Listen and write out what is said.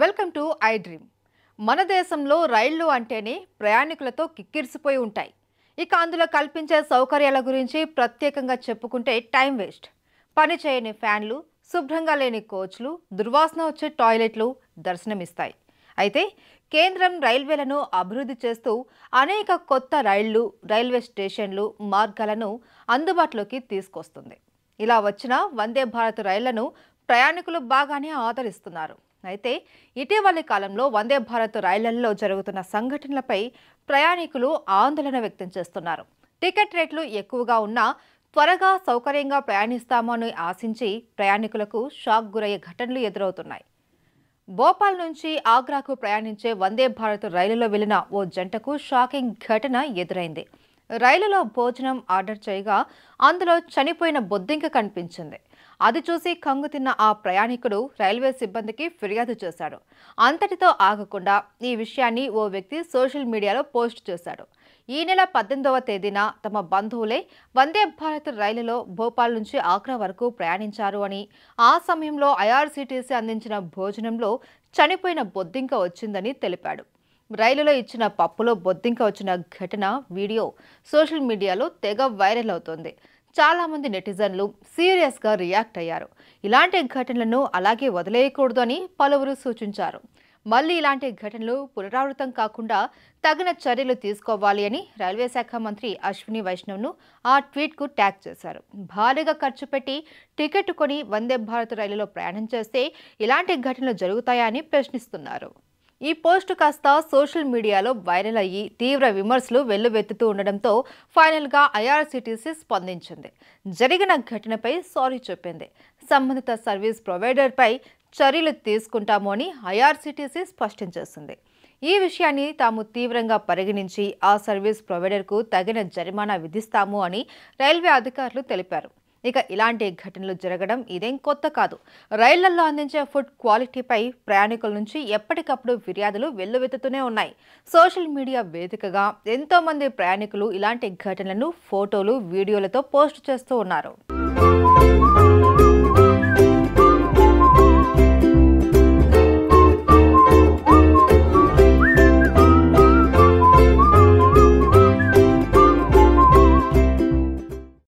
Welcome to I dream. మన దేశంలో రైళ్లు అంటేనే ప్రయాణికులతో కిక్కిరిసిపోయి ఉంటాయి. ఇక అందులో కల్పించే సౌకర్యాల గురించి ప్రత్యేకంగా చెప్పుకుంటే టైం వేస్ట్. పని చేయని ఫ్యాన్లు, శుభ్రంగా లేని కోచ్లు, దుర్వాసన వచ్చే టాయిలెట్లు దర్శనమిస్తాయి. అయితే కేంద్రం రైల్వేలను అభివృద్ధి చేస్తూ అనేక కొత్త రైళ్లు, రైల్వే స్టేషన్లు, మార్గాలను అందుబాటులోకి తీసుకొస్తుంది. ఇలా వచ్చిన వందే భారత్ రైళ్లను ప్రయాణికులు బాగానే ఆదరిస్తున్నారు. అయితే ఇటీవలి కాలంలో వందే భారత్ రైళ్లలో జరుగుతున్న సంఘటనలపై ప్రయాణికులు ఆందోళన వ్యక్తం చేస్తున్నారు. టికెట్ రేట్లు ఎక్కువగా ఉన్నా త్వరగా సౌకర్యంగా ప్రయాణిస్తామని ఆశించి ప్రయాణికులకు షాక్ గురయ్యే ఘటనలు ఎదురవుతున్నాయి. భోపాల్ నుంచి ఆగ్రాకు ప్రయాణించే వందే భారత్ రైలులో వెళ్లిన ఓ జంటకు షాకింగ్ ఘటన ఎదురైంది. రైలులో భోజనం ఆర్డర్ చేయగా అందులో చనిపోయిన బొద్దింక కనిపించింది. అది చూసి కంగుతిన్న ఆ ప్రయాణికుడు రైల్వే సిబ్బందికి ఫిర్యాదు చేశాడు. అంతటితో ఆగకుండా ఈ విషయాన్ని ఓ వ్యక్తి సోషల్ మీడియాలో పోస్ట్ చేశాడు. ఈ నెల 18వ తేదీన తమ బంధువులే వందే భారత్ రైలులో భోపాల్ నుంచి ఆగ్రా వరకు ప్రయాణించారు అని, ఆ సమయంలో ఐఆర్సీటీసీ అందించిన భోజనంలో చనిపోయిన బొద్దింక వచ్చిందని తెలిపాడు. రైలులో ఇచ్చిన పప్పులో బొద్దింక వచ్చిన ఘటన వీడియో సోషల్ మీడియాలో తెగ వైరల్ అవుతోంది. చాలా మంది నెటిజన్లు సీరియస్గా రియాక్ట్ అయ్యారు. ఇలాంటి ఘటనలను అలాగే వదిలేయకూడదు అని పలువురు సూచించారు. మళ్ళీ ఇలాంటి ఘటనలు పునరావృతం కాకుండా తగిన చర్యలు తీసుకోవాలి అని రైల్వే శాఖ మంత్రి అశ్విని వైష్ణవ్ను ఆ ట్వీట్కు ట్యాగ్ చేశారు. భారీగా ఖర్చు పెట్టి టికెట్ కొని వందే భారత్ రైలులో ప్రయాణం చేస్తే ఇలాంటి ఘటనలు జరుగుతాయా అని ప్రశ్నిస్తున్నారు. ఈ పోస్ట్ కాస్త సోషల్ మీడియాలో వైరల్ అయ్యి తీవ్ర విమర్శలు వెల్లువెత్తుతూ ఉండడంతో ఫైనల్గా ఐఆర్సీటీసీ స్పందించింది. జరిగిన ఘటనపై సారీ చెప్పింది. సంబంధిత సర్వీస్ ప్రొవైడర్పై చర్యలు తీసుకుంటాము అని ఐఆర్సీటీసీ స్పష్టం చేసింది. ఈ విషయాన్ని తాము తీవ్రంగా పరిగణించి ఆ సర్వీస్ ప్రొవైడర్కు తగిన జరిమానా విధిస్తాము అని రైల్వే అధికారులు తెలిపారు. ఇక ఇలాంటి ఘటనలు జరగడం ఇదేం కొత్త కాదు. రైళ్లలో అందించే ఫుడ్ క్వాలిటీపై ప్రయాణికుల నుంచి ఎప్పటికప్పుడు ఫిర్యాదులు వెల్లువెత్తుతూనే ఉన్నాయి. సోషల్ మీడియా వేదికగా ఎంతో మంది ప్రయాణికులు ఇలాంటి ఘటనలను ఫోటోలు, వీడియోలతో పోస్ట్ చేస్తూ ఉన్నారు.